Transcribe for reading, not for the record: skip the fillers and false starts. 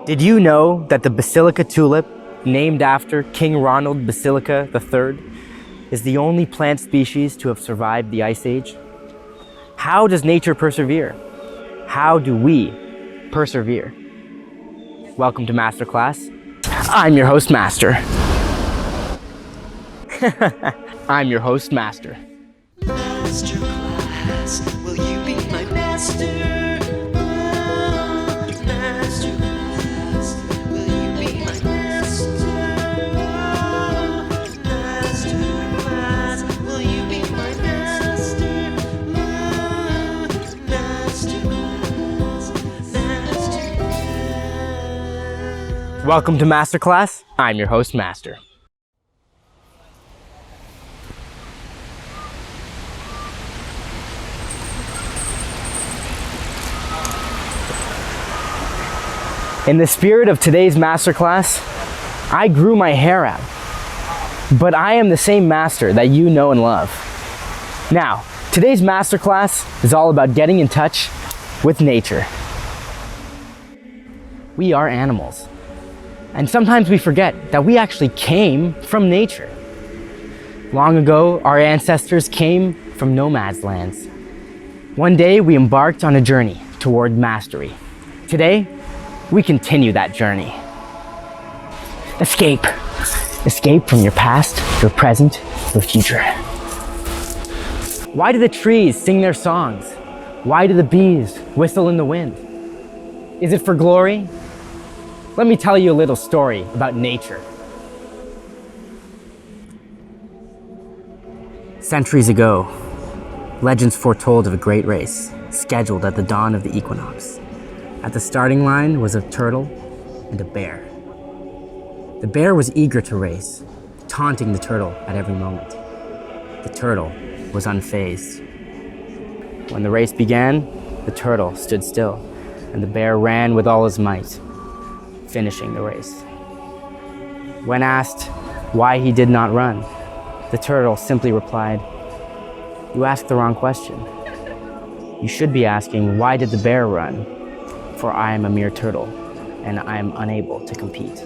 Did you know that the Basilica tulip, named after King Ronald Basilica III, is the only plant species to have survived the Ice Age? How does nature persevere? How do we persevere? Welcome to MasterClass. I'm your host, Master. I'm your host, Master. MasterClass, will you be my master? MasterClass, will you be my master? MasterClass, will you be my master? Masterclass. Welcome to MasterClass. I'm your host, Master. In the spirit of today's masterclass, I grew my hair out, but I am the same master that you know and love. Now, today's masterclass is all about getting in touch with nature. We are animals, and sometimes we forget that we actually came from nature. Long ago, our ancestors came from nomads' lands. One day, we embarked on a journey toward mastery. Today, we continue that journey. Escape. Escape from your past, your present, your future. Why do the trees sing their songs? Why do the bees whistle in the wind? Is it for glory? Let me tell you a little story about nature. Centuries ago, legends foretold of a great race scheduled at the dawn of the equinox. At the starting line was a turtle and a bear. The bear was eager to race, taunting the turtle at every moment. The turtle was unfazed. When the race began, the turtle stood still, and the bear ran with all his might, finishing the race. When asked why he did not run, the turtle simply replied, "You asked the wrong question. You should be asking, why did the bear run? For I am a mere turtle, and I am unable to compete."